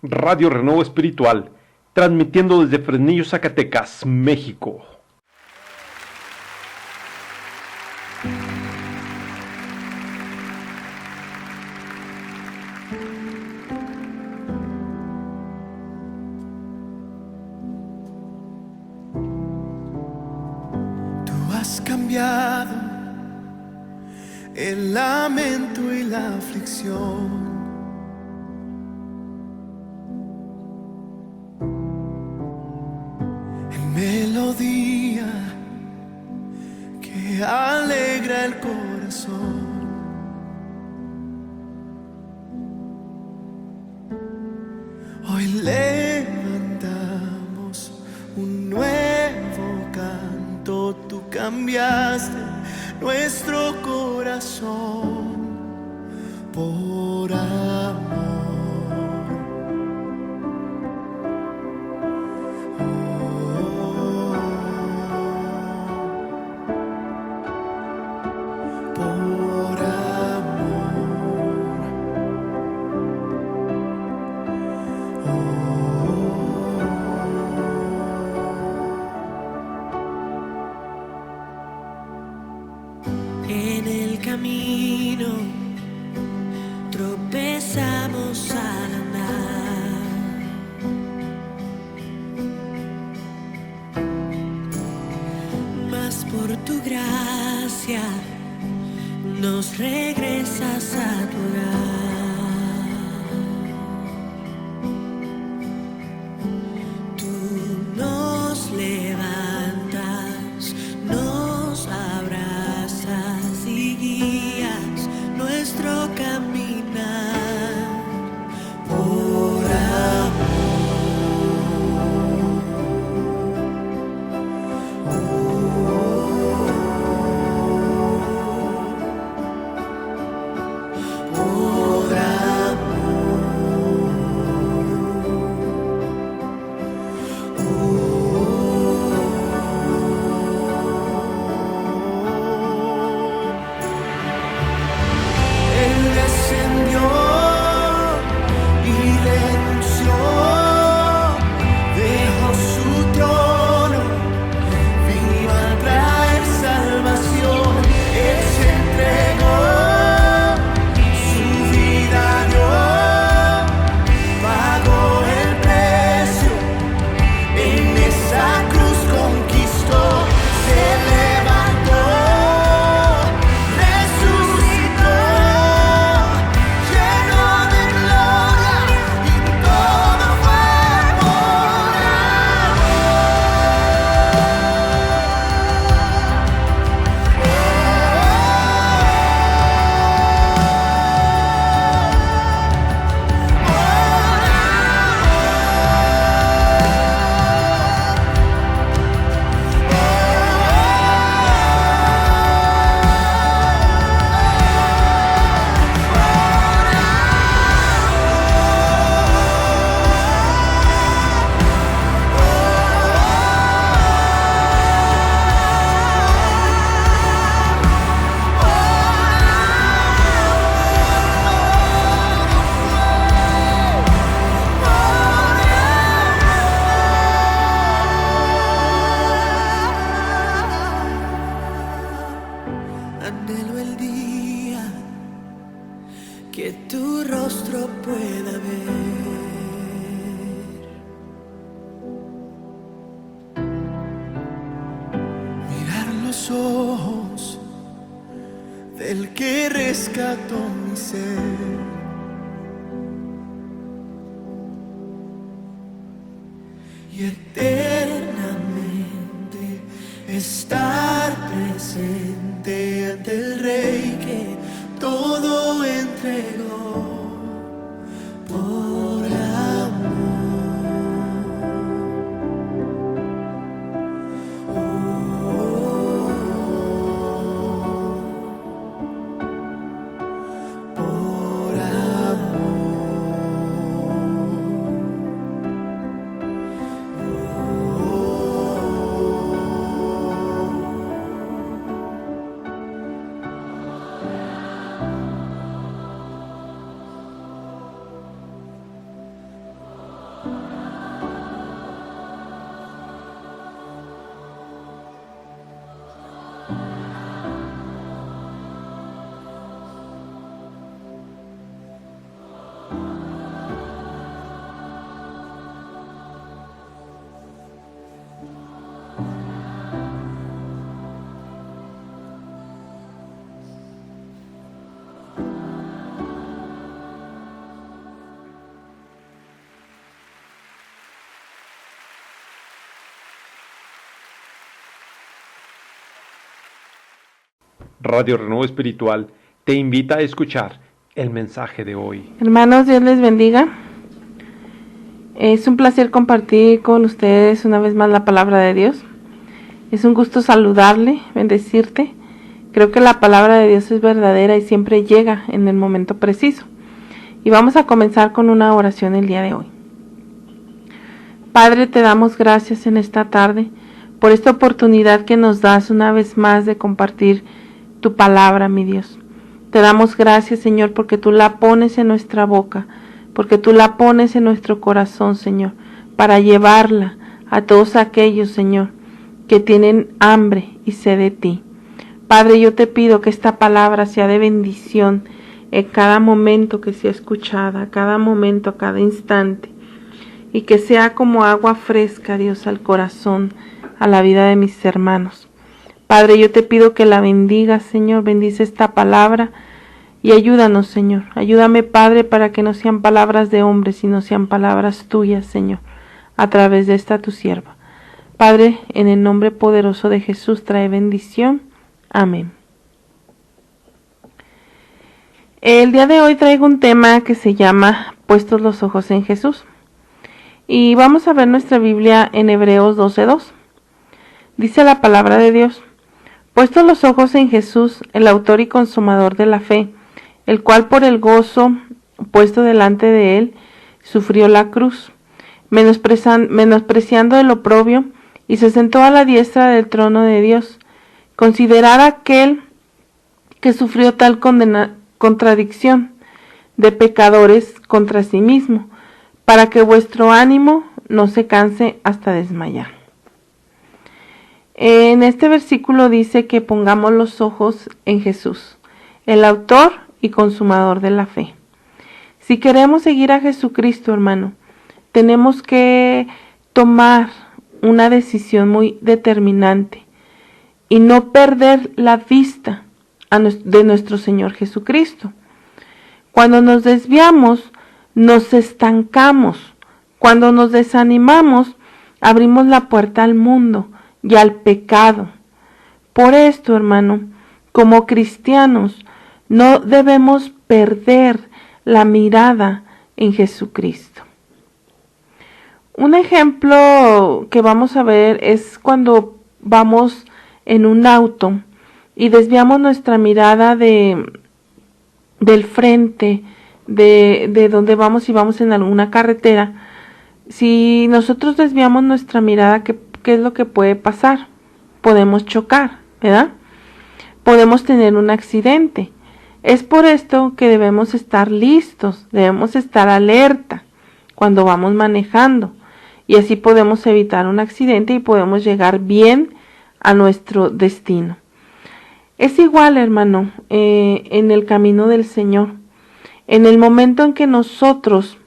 Radio Renovo Espiritual, transmitiendo desde Fresnillo, Zacatecas, México. Tú has cambiado el lamento y la aflicción. Melodía que alegra el corazón. Hoy levantamos un nuevo canto. Tú cambiaste nuestro corazón por amor. En el camino tropezamos al andar, mas por tu gracia nos regresas a tu hogar. Tú nos levantas, nos abrazas y guías nuestro caminar por Él descendió y renunció, dejó su trono, vino a traer salvación. Él se entregó, su vida dio, pagó el precio, en esa cruz conquistó, se levantó, resucitó, lleno de gloria, y todo fue por anhelo el día que tu rostro pueda ver, mirar los ojos del que rescató mi ser, y eternamente estar presente ante el Rey que todo entregó por amor. Radio Renuevo Espiritual te invita a escuchar el mensaje de hoy. Hermanos, Dios les bendiga. Es un placer compartir con ustedes una vez más la palabra de Dios. Es un gusto saludarle, bendecirte. Creo que la palabra de Dios es verdadera y siempre llega en el momento preciso. Y vamos a comenzar con una oración el día de hoy. Padre, te damos gracias en esta tarde por esta oportunidad que nos das una vez más de compartir tu palabra, mi Dios. Te damos gracias, Señor, porque tú la pones en nuestra boca, porque tú la pones en nuestro corazón, Señor, para llevarla a todos aquellos, Señor, que tienen hambre y sed de ti. Padre, yo te pido que esta palabra sea de bendición en cada momento que sea escuchada, cada momento, cada instante, y que sea como agua fresca, Dios, al corazón, a la vida de mis hermanos. Padre, yo te pido que la bendigas, Señor, bendice esta palabra y ayúdanos, Señor. Ayúdame, Padre, para que no sean palabras de hombres, sino sean palabras tuyas, Señor, a través de esta tu sierva. Padre, en el nombre poderoso de Jesús, trae bendición. Amén. El día de hoy traigo un tema que se llama Puestos los ojos en Jesús. Y vamos a ver nuestra Biblia en Hebreos 12:2. Dice la palabra de Dios: puestos los ojos en Jesús, el autor y consumador de la fe, el cual por el gozo puesto delante de él, sufrió la cruz, menospreciando el oprobio, y se sentó a la diestra del trono de Dios. Considerad aquel que sufrió tal contradicción de pecadores contra sí mismo, para que vuestro ánimo no se canse hasta desmayar. En este versículo dice que pongamos los ojos en Jesús, el autor y consumador de la fe. Si queremos seguir a Jesucristo, hermano, tenemos que tomar una decisión muy determinante y no perder la vista de nuestro Señor Jesucristo. Cuando nos desviamos, nos estancamos. Cuando nos desanimamos, abrimos la puerta al mundo y al pecado. Por esto, hermano, como cristianos, no debemos perder la mirada en Jesucristo. Un ejemplo que vamos a ver es cuando vamos en un auto y desviamos nuestra mirada del frente, de donde vamos, y vamos en alguna carretera. Si nosotros desviamos nuestra mirada, ¿qué es lo que puede pasar? Podemos chocar, ¿verdad? Podemos tener un accidente. Es por esto que debemos estar listos, debemos estar alerta cuando vamos manejando, y así podemos evitar un accidente y podemos llegar bien a nuestro destino. Es igual, hermano, en el camino del Señor. En el momento en que nosotros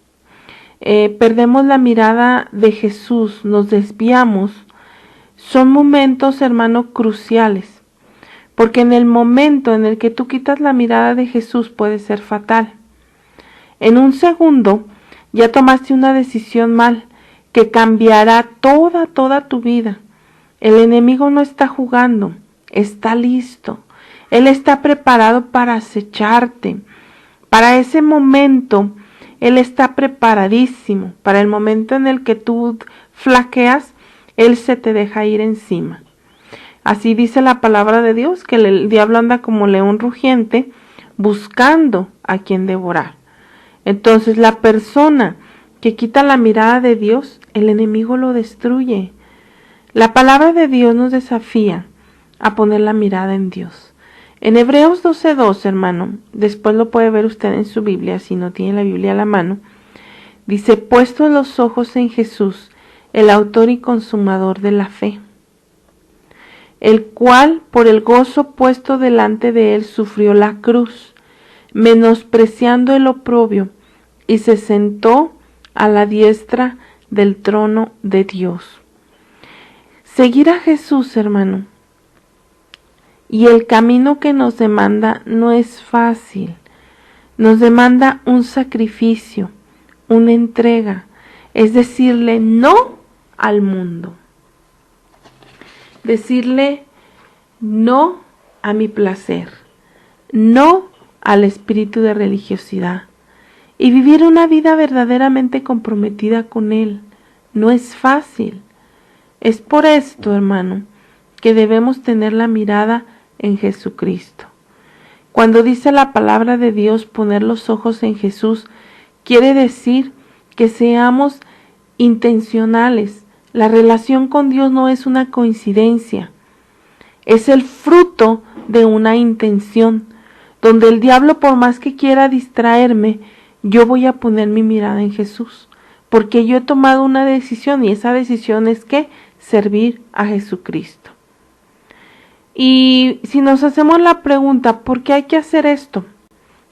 perdemos la mirada de Jesús, nos desviamos, son momentos, hermano, cruciales. Porque en el momento en el que tú quitas la mirada de Jesús puede ser fatal. En un segundo ya tomaste una decisión mal que cambiará toda tu vida. El enemigo no está jugando, está listo. Él está preparado para acecharte. Para ese momento, Él está preparadísimo. Para el momento en el que tú flaqueas, Él se te deja ir encima. Así dice la palabra de Dios, que el diablo anda como león rugiente, buscando a quien devorar. Entonces, la persona que quita la mirada de Dios, el enemigo lo destruye. La palabra de Dios nos desafía a poner la mirada en Dios. En Hebreos 12:2, hermano, después lo puede ver usted en su Biblia, si no tiene la Biblia a la mano, dice: puestos los ojos en Jesús, el autor y consumador de la fe, el cual por el gozo puesto delante de él sufrió la cruz, menospreciando el oprobio, y se sentó a la diestra del trono de Dios. Seguir a Jesús, hermano, y el camino que nos demanda no es fácil. Nos demanda un sacrificio, una entrega, es decirle no al mundo. Decirle no a mi placer, no al espíritu de religiosidad, y vivir una vida verdaderamente comprometida con Él. No es fácil. Es por esto, hermano, que debemos tener la mirada en Jesucristo. Cuando dice la palabra de Dios poner los ojos en Jesús, quiere decir que seamos intencionales. La relación con Dios no es una coincidencia, es el fruto de una intención, donde el diablo, por más que quiera distraerme, yo voy a poner mi mirada en Jesús, porque yo he tomado una decisión, y esa decisión es que servir a Jesucristo. Y si nos hacemos la pregunta, ¿por qué hay que hacer esto?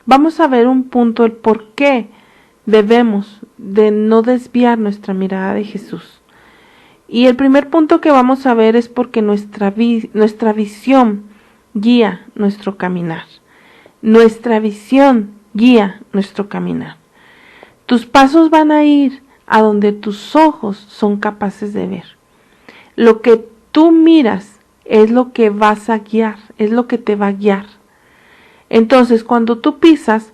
Vamos a ver un punto, el por qué debemos de no desviar nuestra mirada de Jesús. Y el primer punto que vamos a ver es porque nuestra visión guía nuestro caminar. Nuestra visión guía nuestro caminar. Tus pasos van a ir a donde tus ojos son capaces de ver. Lo que tú miras es lo que vas a guiar, es lo que te va a guiar. Entonces, cuando tú pisas,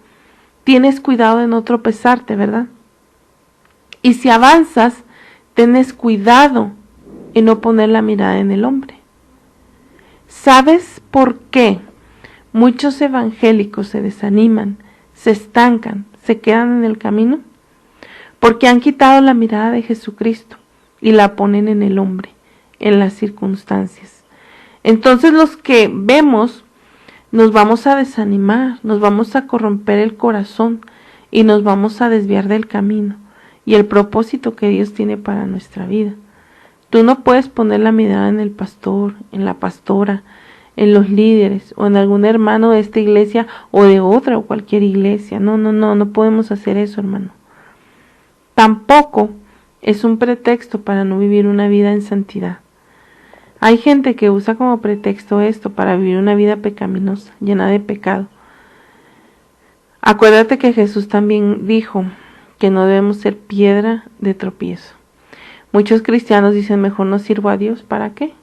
tienes cuidado de no tropezarte, ¿verdad? Y si avanzas, tienes cuidado en no poner la mirada en el hombre. ¿Sabes por qué muchos evangélicos se desaniman, se estancan, se quedan en el camino? Porque han quitado la mirada de Jesucristo y la ponen en el hombre, en las circunstancias. Entonces los que vemos nos vamos a desanimar, nos vamos a corromper el corazón y nos vamos a desviar del camino y el propósito que Dios tiene para nuestra vida. Tú no puedes poner la mirada en el pastor, en la pastora, en los líderes o en algún hermano de esta iglesia o de otra o cualquier iglesia. No podemos hacer eso, hermano. Tampoco es un pretexto para no vivir una vida en santidad. Hay gente que usa como pretexto esto para vivir una vida pecaminosa, llena de pecado. Acuérdate que Jesús también dijo que no debemos ser piedra de tropiezo. Muchos cristianos dicen, mejor no sirvo a Dios. ¿Para qué?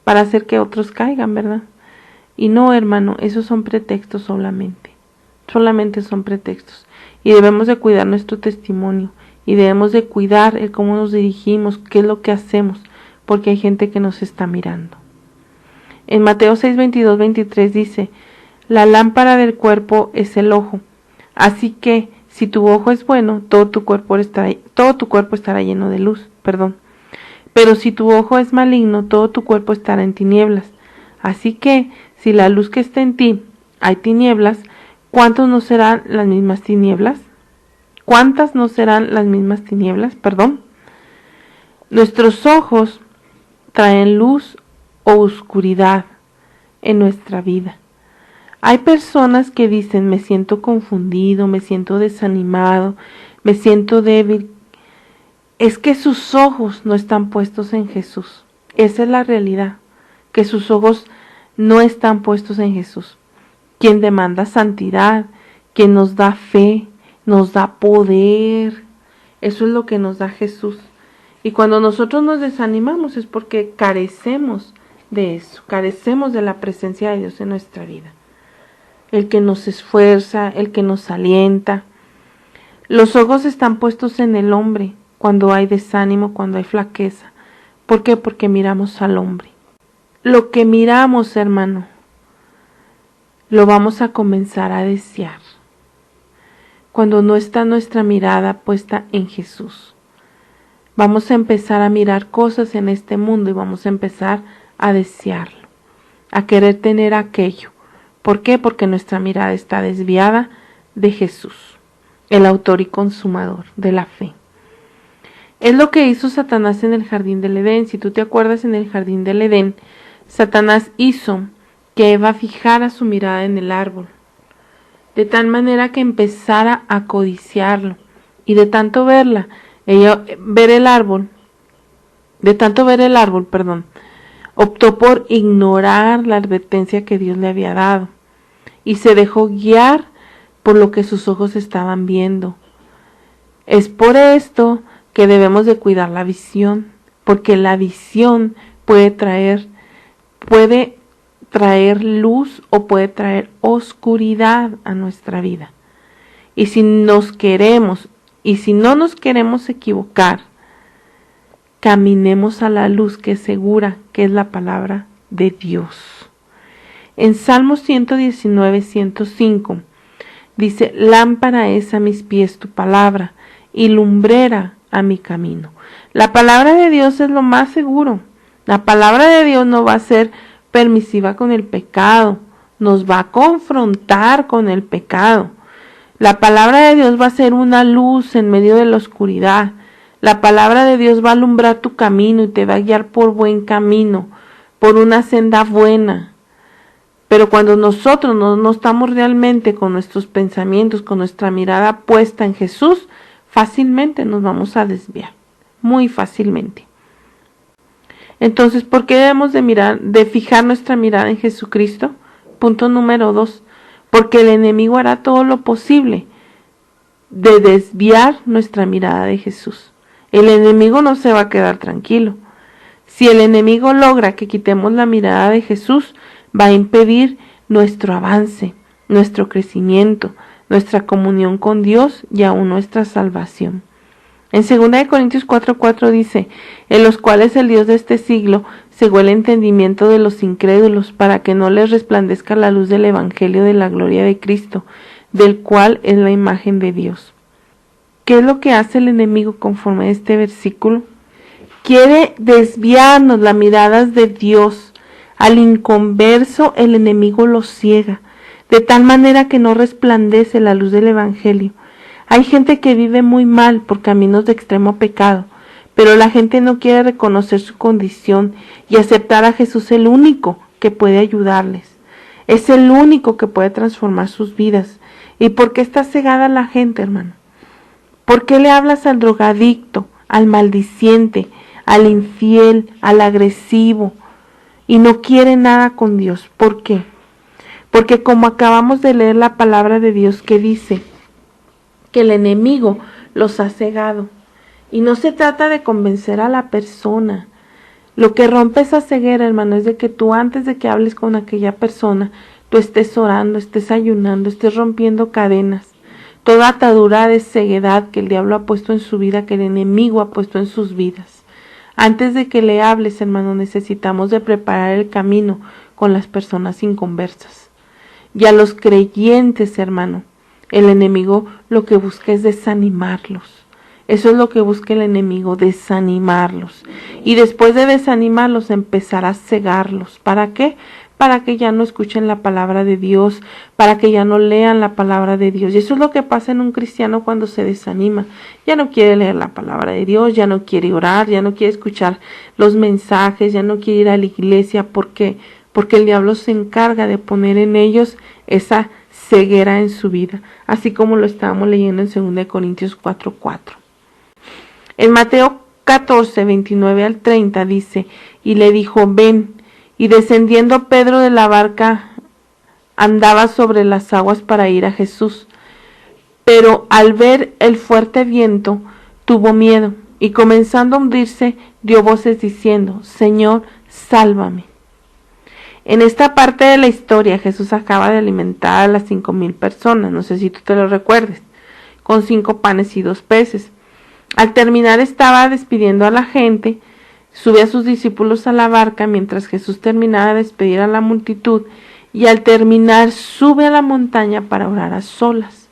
Para hacer que otros caigan, ¿verdad? Y no, hermano, esos son pretextos solamente. Solamente son pretextos. Y debemos de cuidar nuestro testimonio. Y debemos de cuidar el cómo nos dirigimos, qué es lo que hacemos. Porque hay gente que nos está mirando. En Mateo 6, 22, 23 dice, la lámpara del cuerpo es el ojo. Así que, si tu ojo es bueno, todo tu cuerpo estará lleno de luz. Pero si tu ojo es maligno, todo tu cuerpo estará en tinieblas. Así que, si la luz que está en ti hay tinieblas, ¿cuántas no serán las mismas tinieblas? Nuestros ojos traen luz o oscuridad en nuestra vida. Hay personas que dicen, me siento confundido, me siento desanimado, me siento débil. Es que sus ojos no están puestos en Jesús. Esa es la realidad, que sus ojos no están puestos en Jesús, quien demanda santidad, quien nos da fe, nos da poder. Eso es lo que nos da Jesús. Y cuando nosotros nos desanimamos es porque carecemos de eso, carecemos de la presencia de Dios en nuestra vida. El que nos esfuerza, el que nos alienta. Los ojos están puestos en el hombre cuando hay desánimo, cuando hay flaqueza. ¿Por qué? Porque miramos al hombre. Lo que miramos, hermano, lo vamos a comenzar a desear cuando no está nuestra mirada puesta en Jesús. Vamos a empezar a mirar cosas en este mundo y vamos a empezar a desearlo, a querer tener aquello. ¿Por qué? Porque nuestra mirada está desviada de Jesús, el autor y consumador de la fe. Es lo que hizo Satanás en el jardín del Edén. Si tú te acuerdas, en el jardín del Edén, Satanás hizo que Eva fijara su mirada en el árbol, de tal manera que empezara a codiciarlo, y de tanto ver el árbol, optó por ignorar la advertencia que Dios le había dado y se dejó guiar por lo que sus ojos estaban viendo. Es por esto que debemos de cuidar la visión, porque la visión puede traer luz o puede traer oscuridad a nuestra vida. Y si nos queremos y si no nos queremos equivocar, caminemos a la luz que es segura, que es la palabra de Dios. En Salmo 119, 105 dice: lámpara es a mis pies tu palabra y lumbrera a mi camino. La palabra de Dios es lo más seguro. La palabra de Dios no va a ser permisiva con el pecado, nos va a confrontar con el pecado. La palabra de Dios va a ser una luz en medio de la oscuridad. La palabra de Dios va a alumbrar tu camino y te va a guiar por buen camino, por una senda buena. Pero cuando nosotros no estamos realmente con nuestros pensamientos, con nuestra mirada puesta en Jesús, fácilmente nos vamos a desviar, muy fácilmente. Entonces, ¿por qué debemos de fijar nuestra mirada en Jesucristo? Punto número 2. Porque el enemigo hará todo lo posible de desviar nuestra mirada de Jesús. El enemigo no se va a quedar tranquilo. Si el enemigo logra que quitemos la mirada de Jesús, va a impedir nuestro avance, nuestro crecimiento, nuestra comunión con Dios y aún nuestra salvación. En 2 Corintios 4:4 dice: en los cuales el Dios de este siglo cegó el entendimiento de los incrédulos, para que no les resplandezca la luz del evangelio de la gloria de Cristo, del cual es la imagen de Dios. ¿Qué es lo que hace el enemigo conforme a este versículo? Quiere desviarnos las miradas de Dios. Al inconverso el enemigo lo ciega, de tal manera que no resplandece la luz del evangelio. Hay gente que vive muy mal por caminos de extremo pecado, pero la gente no quiere reconocer su condición y aceptar a Jesús, el único que puede ayudarles. Es el único que puede transformar sus vidas. ¿Y por qué está cegada la gente, hermano? ¿Por qué le hablas al drogadicto, al maldiciente, al infiel, al agresivo y no quiere nada con Dios? ¿Por qué? Porque como acabamos de leer la palabra de Dios que dice que el enemigo los ha cegado. Y no se trata de convencer a la persona. Lo que rompe esa ceguera, hermano, es de que tú, antes de que hables con aquella persona, tú estés orando, estés ayunando, estés rompiendo cadenas. Toda atadura de ceguedad que el diablo ha puesto en su vida, que el enemigo ha puesto en sus vidas. Antes de que le hables, hermano, necesitamos de preparar el camino con las personas inconversas. Y a los creyentes, hermano, el enemigo lo que busca es desanimarlos. Eso es lo que busca el enemigo, desanimarlos. Y después de desanimarlos, empezar a cegarlos. ¿Para qué? Para que ya no escuchen la palabra de Dios, para que ya no lean la palabra de Dios. Y eso es lo que pasa en un cristiano cuando se desanima. Ya no quiere leer la palabra de Dios, ya no quiere orar, ya no quiere escuchar los mensajes, ya no quiere ir a la iglesia. ¿Por qué? Porque el diablo se encarga de poner en ellos esa ceguera en su vida, así como lo estábamos leyendo en 2 Corintios 4:4. En Mateo 14, 29 al 30 dice: y le dijo: ven. Y descendiendo Pedro de la barca, andaba sobre las aguas para ir a Jesús. Pero al ver el fuerte viento, tuvo miedo, y comenzando a hundirse, dio voces diciendo: Señor, sálvame. En esta parte de la historia, Jesús acaba de alimentar a las 5,000 personas, no sé si tú te lo recuerdes, con 5 panes y 2 peces. Al terminar estaba despidiendo a la gente, sube a sus discípulos a la barca mientras Jesús terminaba de despedir a la multitud, y al terminar sube a la montaña para orar a solas.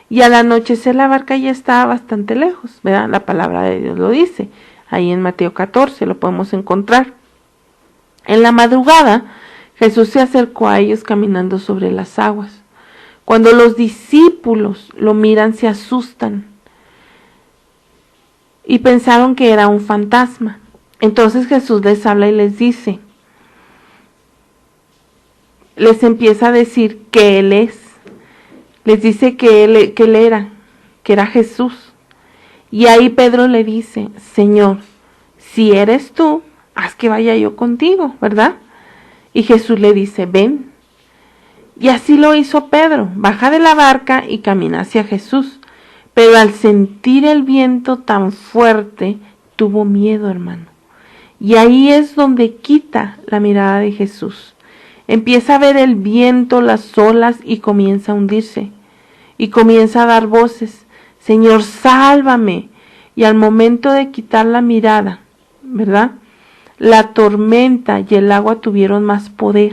Y al anochecer la barca ya estaba bastante lejos, ¿verdad? La palabra de Dios lo dice, ahí en Mateo 14 lo podemos encontrar. En la madrugada, Jesús se acercó a ellos caminando sobre las aguas. Cuando los discípulos lo miran, se asustan y pensaron que era un fantasma. Entonces Jesús les habla y les dice, les empieza a decir que Él es. Les dice que él era Jesús. Y ahí Pedro le dice: Señor, si eres tú, haz que vaya yo contigo, ¿verdad? Y Jesús le dice: ven. Y así lo hizo Pedro, baja de la barca y camina hacia Jesús. Pero al sentir el viento tan fuerte, tuvo miedo, hermano. Y ahí es donde quita la mirada de Jesús. Empieza a ver el viento, las olas y comienza a hundirse. Y comienza a dar voces, Señor, sálvame. Y al momento de quitar la mirada, ¿verdad? La tormenta y el agua tuvieron más poder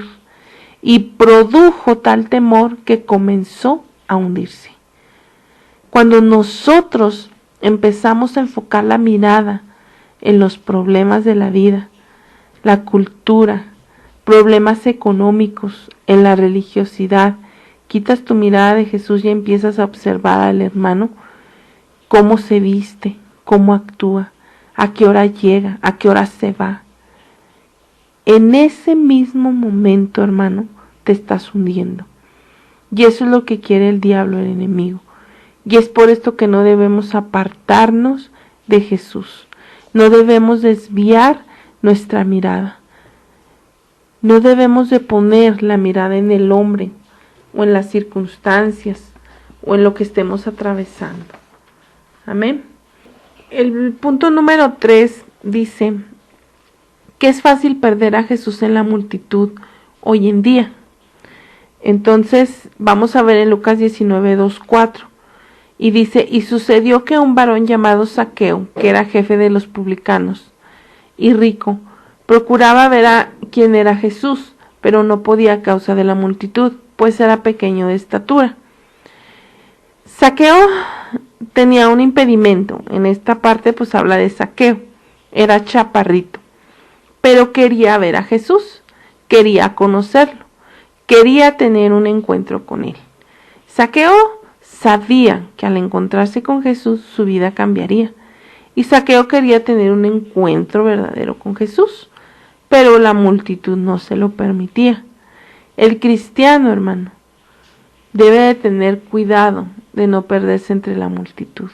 y produjo tal temor que comenzó a hundirse. Cuando nosotros empezamos a enfocar la mirada en los problemas de la vida, la cultura, problemas económicos, en la religiosidad, quitas tu mirada de Jesús y empiezas a observar al hermano, cómo se viste, cómo actúa, a qué hora llega, a qué hora se va. En ese mismo momento, hermano, te estás hundiendo. Y eso es lo que quiere el diablo, el enemigo. Y es por esto que no debemos apartarnos de Jesús. No debemos desviar nuestra mirada. No debemos de poner la mirada en el hombre o en las circunstancias o en lo que estemos atravesando. Amén. El punto número 3 dice que es fácil perder a Jesús en la multitud hoy en día. Entonces vamos a ver en Lucas 19, 2, 4. Y dice, y sucedió que un varón llamado Zaqueo, que era jefe de los publicanos y rico, procuraba ver a quién era Jesús, pero no podía a causa de la multitud, pues era pequeño de estatura. Zaqueo tenía un impedimento. En esta parte pues habla de Zaqueo. Era chaparrito, pero quería ver a Jesús, quería conocerlo, quería tener un encuentro con él. Zaqueo sabía que al encontrarse con Jesús su vida cambiaría. Y Zaqueo quería tener un encuentro verdadero con Jesús, pero la multitud no se lo permitía. El cristiano, hermano, debe de tener cuidado de no perderse entre la multitud.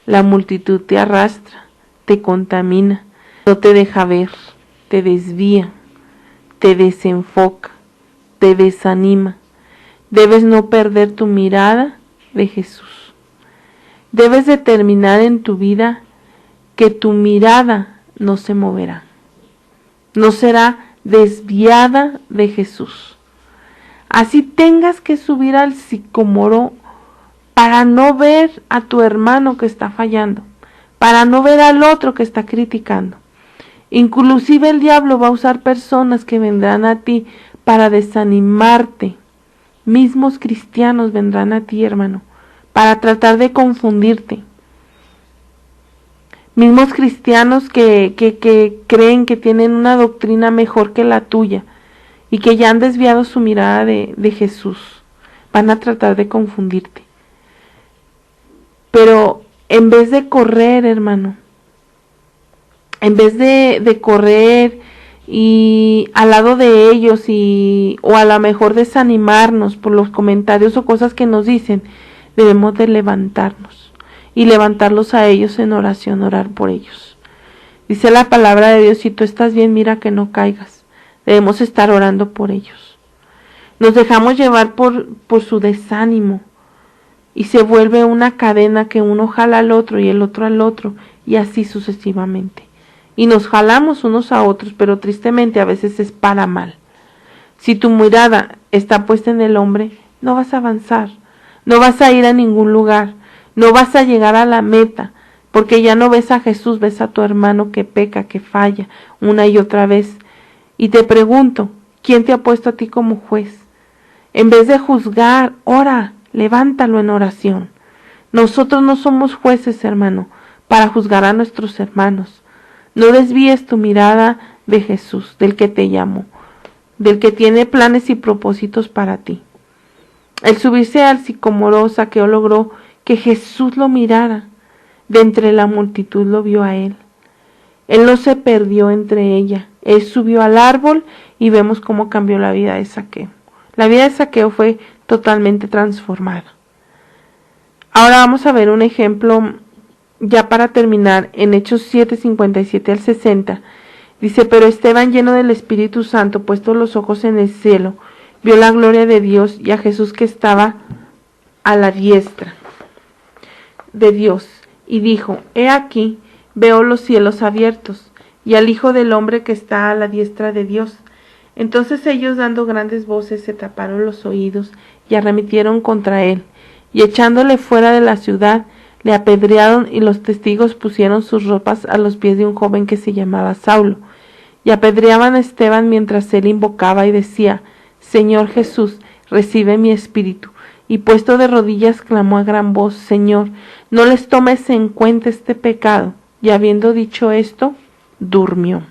La multitud te arrastra, te contamina, no te deja ver, te desvía, te desenfoca, te desanima. Debes no perder tu mirada de Jesús. Debes determinar en tu vida que tu mirada no se moverá, no será desviada de Jesús. Así tengas que subir al sicómoro para no ver a tu hermano que está fallando, para no ver al otro que está criticando. Inclusive el diablo va a usar personas que vendrán a ti para desanimarte. Mismos cristianos vendrán a ti, hermano, para tratar de confundirte. Mismos cristianos que creen que tienen una doctrina mejor que la tuya y que ya han desviado su mirada de Jesús. Van a tratar de confundirte. Pero en vez de correr, hermano, en vez de correr y al lado de ellos o a lo mejor desanimarnos por los comentarios o cosas que nos dicen, debemos de levantarnos y levantarlos a ellos en oración, orar por ellos. Dice la palabra de Dios, si tú estás bien, mira que no caigas. Debemos estar orando por ellos. Nos dejamos llevar por su desánimo y se vuelve una cadena que uno jala al otro y el otro al otro y así sucesivamente. Y nos jalamos unos a otros, pero tristemente a veces es para mal. Si tu mirada está puesta en el hombre, no vas a avanzar, no vas a ir a ningún lugar, no vas a llegar a la meta, porque ya no ves a Jesús, ves a tu hermano que peca, que falla una y otra vez. Y te pregunto, ¿quién te ha puesto a ti como juez? En vez de juzgar, ora, levántalo en oración. Nosotros no somos jueces, hermano, para juzgar a nuestros hermanos. No desvíes tu mirada de Jesús, del que te llamó, del que tiene planes y propósitos para ti. El subirse al sicómoro, Zaqueo logró que Jesús lo mirara. De entre la multitud lo vio a él. Él no se perdió entre ella. Él subió al árbol y vemos cómo cambió la vida de Zaqueo. La vida de Zaqueo fue totalmente transformada. Ahora vamos a ver un ejemplo. Ya para terminar, en Hechos 7, 57 al 60, dice, pero Esteban, lleno del Espíritu Santo, puestos los ojos en el cielo, vio la gloria de Dios y a Jesús que estaba a la diestra de Dios, y dijo, he aquí, veo los cielos abiertos, y al Hijo del Hombre que está a la diestra de Dios. Entonces ellos, dando grandes voces, se taparon los oídos y arremetieron contra él, y echándole fuera de la ciudad, le apedrearon, y los testigos pusieron sus ropas a los pies de un joven que se llamaba Saulo, y apedreaban a Esteban mientras él invocaba y decía: Señor Jesús, recibe mi espíritu. Y puesto de rodillas clamó a gran voz: Señor, no les tomes en cuenta este pecado. Y habiendo dicho esto, durmió.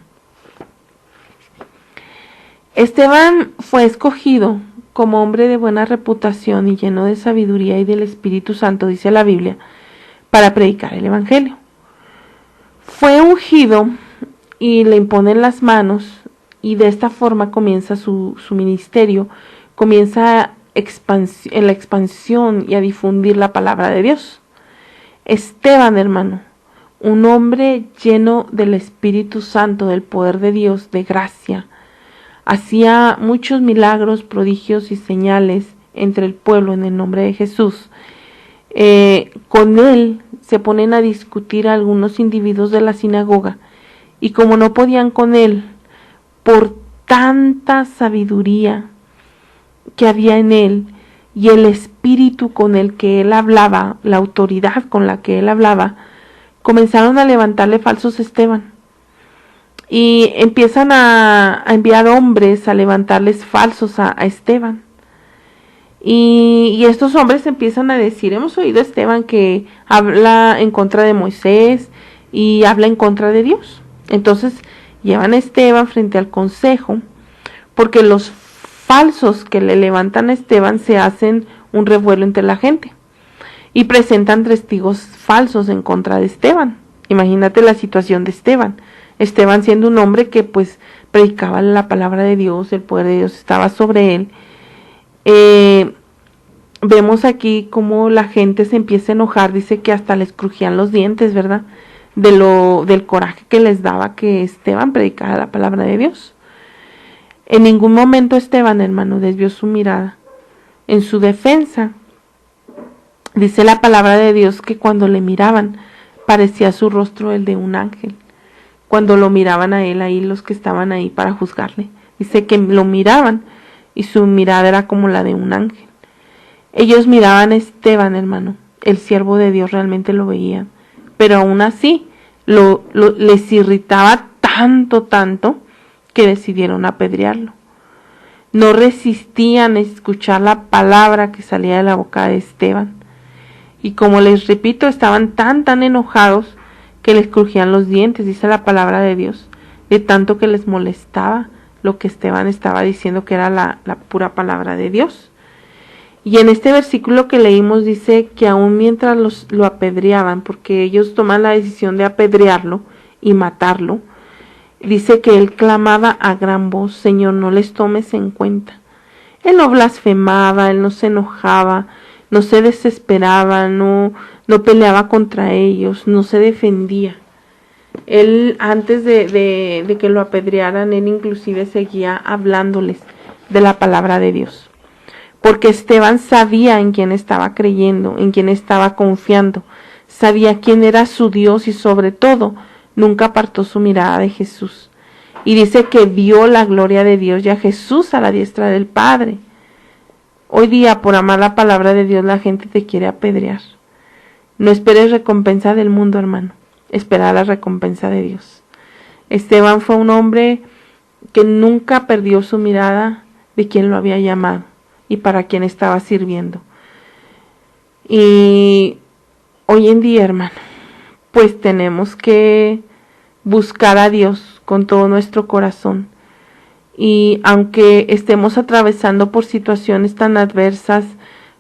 Esteban fue escogido como hombre de buena reputación y lleno de sabiduría y del Espíritu Santo, dice la Biblia, para predicar el Evangelio. Fue ungido y le imponen las manos, y de esta forma comienza su ministerio, comienza en la expansión y a difundir la palabra de Dios. Esteban, hermano, un hombre lleno del Espíritu Santo, del poder de Dios, de gracia, hacía muchos milagros, prodigios y señales entre el pueblo en el nombre de Jesús. Con él se ponen a discutir algunos individuos de la sinagoga, y como no podían con él, por tanta sabiduría que había en él, y el espíritu con el que él hablaba, la autoridad con la que él hablaba, comenzaron a levantarle falsos a Esteban. Y empiezan a enviar hombres a levantarles falsos a Esteban. Y estos hombres empiezan a decir: hemos oído a Esteban que habla en contra de Moisés y habla en contra de Dios. Entonces llevan a Esteban frente al consejo, porque los falsos que le levantan a Esteban se hacen un revuelo entre la gente y presentan testigos falsos en contra de Esteban. Imagínate la situación de Esteban. Esteban, siendo un hombre que pues predicaba la palabra de Dios, el poder de Dios estaba sobre él. Vemos aquí cómo la gente se empieza a enojar, dice que hasta les crujían los dientes, ¿verdad? Del coraje que les daba que Esteban predicara la palabra de Dios. En ningún momento Esteban, hermano, desvió su mirada. En su defensa, dice la palabra de Dios que cuando le miraban, parecía su rostro el de un ángel. Cuando lo miraban a él, ahí los que estaban ahí para juzgarle, dice que lo miraban y su mirada era como la de un ángel. Ellos miraban a Esteban, hermano, el siervo de Dios, realmente lo veían, pero aún así les irritaba tanto que decidieron apedrearlo. No resistían a escuchar la palabra que salía de la boca de Esteban, y como les repito, estaban tan enojados que les crujían los dientes, dice la palabra de Dios, de tanto que les molestaba lo que Esteban estaba diciendo, que era la pura palabra de Dios. Y en este versículo que leímos dice que aún mientras lo apedreaban, porque ellos toman la decisión de apedrearlo y matarlo, dice que él clamaba a gran voz: Señor, no les tomes en cuenta. Él no blasfemaba, él no se enojaba, no se desesperaba, no peleaba contra ellos, no se defendía. Él, antes de que lo apedrearan, él inclusive seguía hablándoles de la palabra de Dios. Porque Esteban sabía en quién estaba creyendo, en quién estaba confiando, sabía quién era su Dios y sobre todo nunca apartó su mirada de Jesús. Y dice que vio la gloria de Dios y a Jesús a la diestra del Padre. Hoy día, por amar la palabra de Dios, la gente te quiere apedrear. No esperes recompensa del mundo, hermano. Espera la recompensa de Dios. Esteban fue un hombre que nunca perdió su mirada de quien lo había llamado y para quien estaba sirviendo. Y hoy en día, hermano, pues tenemos que buscar a Dios con todo nuestro corazón. Y aunque estemos atravesando por situaciones tan adversas,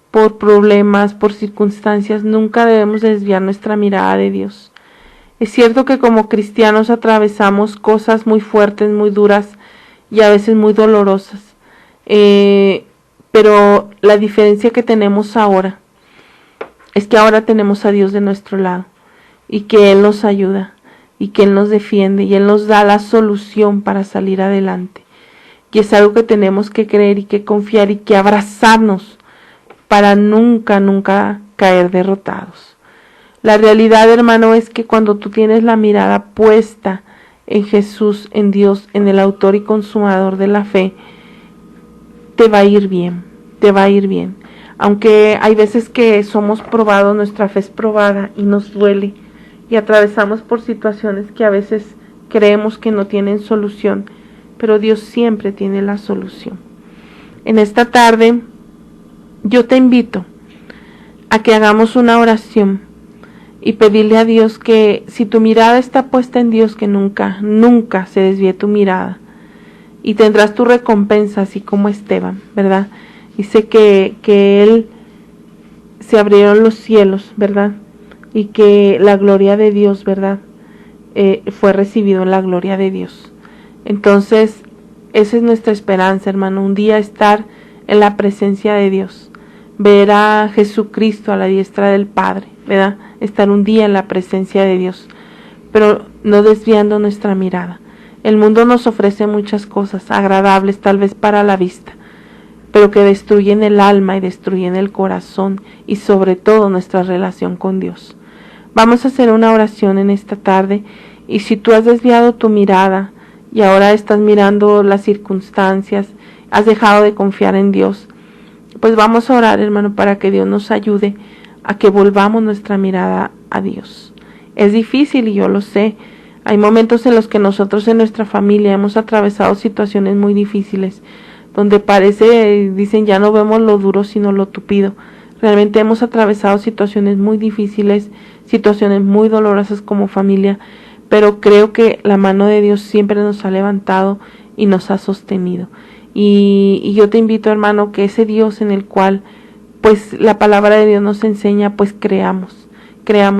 por problemas, por circunstancias, nunca debemos desviar nuestra mirada de Dios. Es cierto que como cristianos atravesamos cosas muy fuertes, muy duras y a veces muy dolorosas. Pero la diferencia que tenemos ahora es que ahora tenemos a Dios de nuestro lado y que Él nos ayuda y que Él nos defiende y Él nos da la solución para salir adelante. Y es algo que tenemos que creer y que confiar y que abrazarnos para nunca caer derrotados. La realidad, hermano, es que cuando tú tienes la mirada puesta en Jesús, en Dios, en el autor y consumador de la fe, te va a ir bien, te va a ir bien. Aunque hay veces que somos probados, nuestra fe es probada y nos duele y atravesamos por situaciones que a veces creemos que no tienen solución, pero Dios siempre tiene la solución. En esta tarde yo te invito a que hagamos una oración y pedirle a Dios que si tu mirada está puesta en Dios, que nunca, nunca se desvíe tu mirada y tendrás tu recompensa, así como Esteban, ¿verdad? Dice que él se abrieron los cielos, ¿verdad? Y que la gloria de Dios, ¿verdad? Fue recibido en la gloria de Dios. Entonces, esa es nuestra esperanza, hermano, un día estar en la presencia de Dios, ver a Jesucristo a la diestra del Padre, ¿verdad? Estar un día en la presencia de Dios, pero no desviando nuestra mirada. El mundo nos ofrece muchas cosas agradables tal vez para la vista, pero que destruyen el alma y destruyen el corazón y sobre todo nuestra relación con Dios. Vamos a hacer una oración en esta tarde y si tú has desviado tu mirada y ahora estás mirando las circunstancias, has dejado de confiar en Dios, pues vamos a orar, hermano, para que Dios nos ayude a que volvamos nuestra mirada a Dios. Es difícil y yo lo sé. Hay momentos en los que nosotros en nuestra familia hemos atravesado situaciones muy difíciles, donde parece, dicen, ya no vemos lo duro sino lo tupido. Realmente hemos atravesado situaciones muy difíciles, situaciones muy dolorosas como familia, pero creo que la mano de Dios siempre nos ha levantado y nos ha sostenido. Y yo te invito, hermano, que ese Dios en el cual pues la palabra de Dios nos enseña, pues creamos.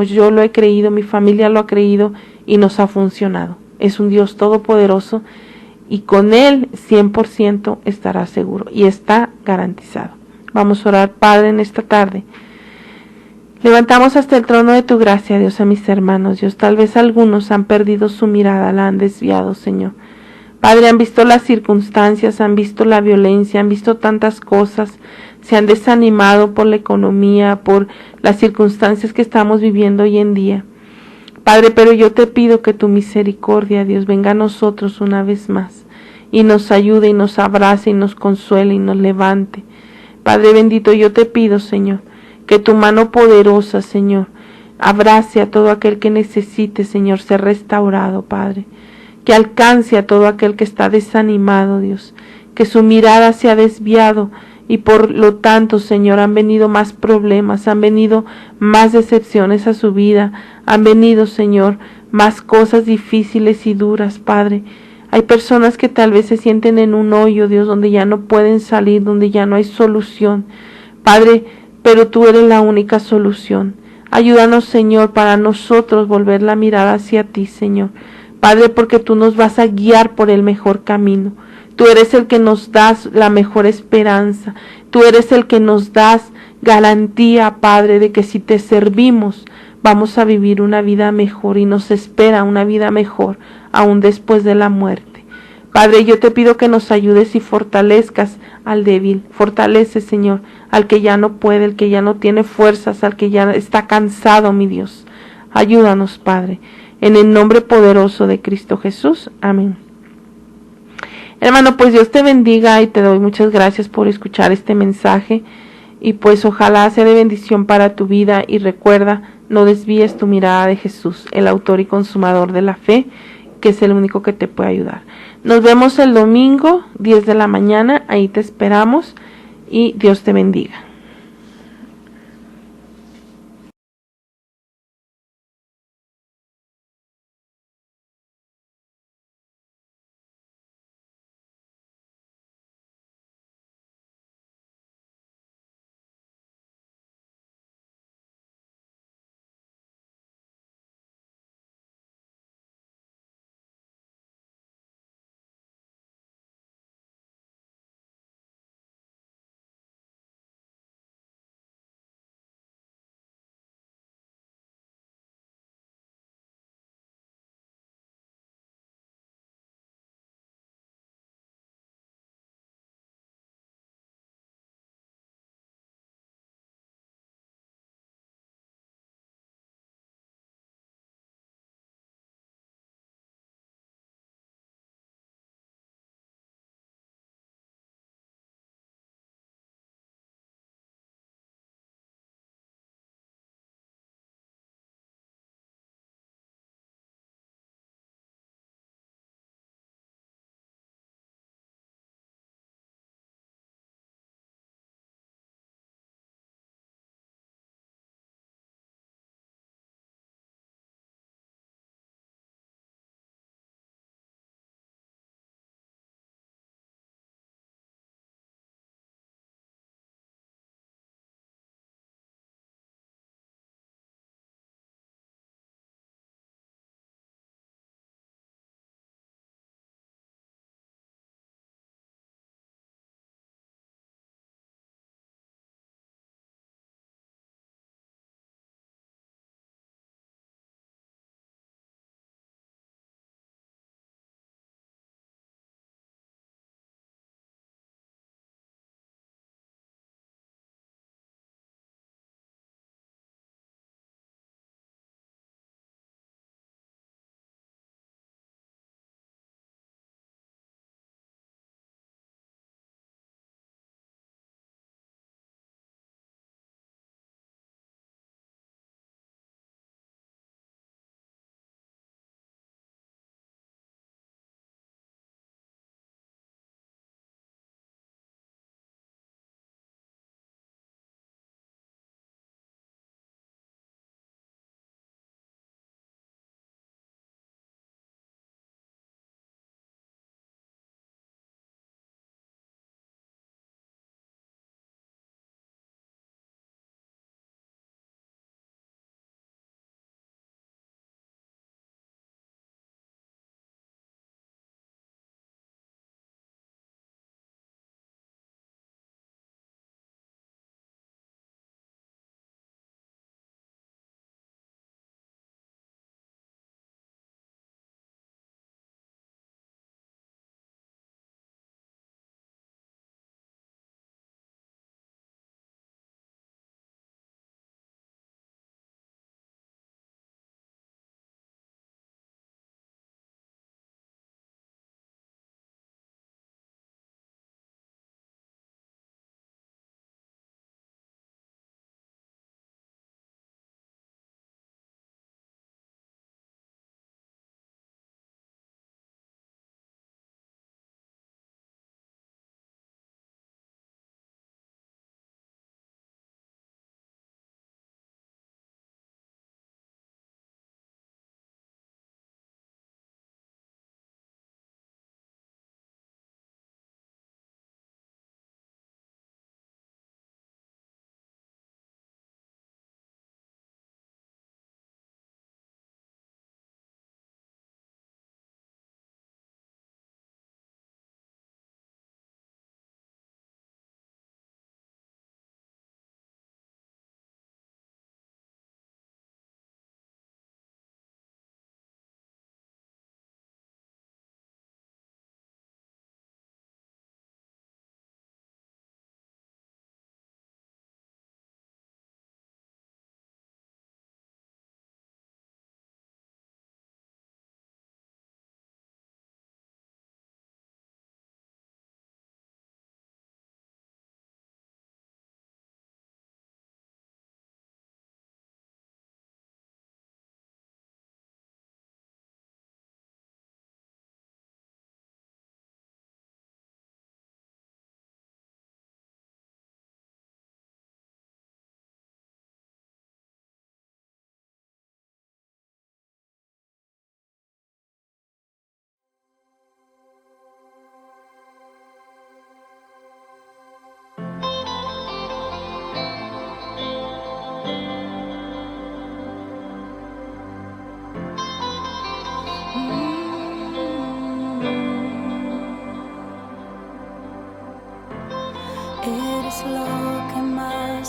Yo lo he creído, mi familia lo ha creído y nos ha funcionado. Es un Dios todopoderoso y con Él 100% estará seguro y está garantizado. Vamos a orar, Padre, en esta tarde. Levantamos hasta el trono de tu gracia, Dios, a mis hermanos. Dios, tal vez algunos han perdido su mirada, la han desviado, Señor. Padre, han visto las circunstancias, han visto la violencia, han visto tantas cosas, se han desanimado por la economía, por las circunstancias que estamos viviendo hoy en día. Padre, pero yo te pido que tu misericordia, Dios, venga a nosotros una vez más y nos ayude y nos abrace y nos consuele y nos levante. Padre bendito, yo te pido, Señor, que tu mano poderosa, Señor, abrace a todo aquel que necesite, Señor, ser restaurado, Padre. Que alcance a todo aquel que está desanimado, Dios, que su mirada se ha desviado y por lo tanto, Señor, han venido más problemas, han venido más decepciones a su vida, han venido, Señor, más cosas difíciles y duras, Padre. Hay personas que tal vez se sienten en un hoyo, Dios, donde ya no pueden salir, donde ya no hay solución, Padre, pero tú eres la única solución. Ayúdanos, Señor, para nosotros volver la mirada hacia ti, Señor. Padre, porque tú nos vas a guiar por el mejor camino. Tú eres el que nos das la mejor esperanza. Tú eres el que nos das garantía, Padre, de que si te servimos vamos a vivir una vida mejor y nos espera una vida mejor aún después de la muerte. Padre, yo te pido que nos ayudes y fortalezcas al débil. Fortalece, Señor, al que ya no puede, al que ya no tiene fuerzas, al que ya está cansado, mi Dios. Ayúdanos, Padre. En el nombre poderoso de Cristo Jesús. Amén. Hermano, pues Dios te bendiga y te doy muchas gracias por escuchar este mensaje. Y pues ojalá sea de bendición para tu vida. Y recuerda, no desvíes tu mirada de Jesús, el autor y consumador de la fe, que es el único que te puede ayudar. Nos vemos el domingo, 10 de la mañana. Ahí te esperamos. Y Dios te bendiga.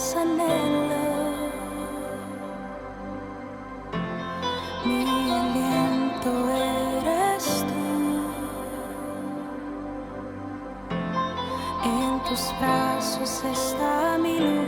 más anhelo. Mi aliento eres tú. En tus brazos está mi luz.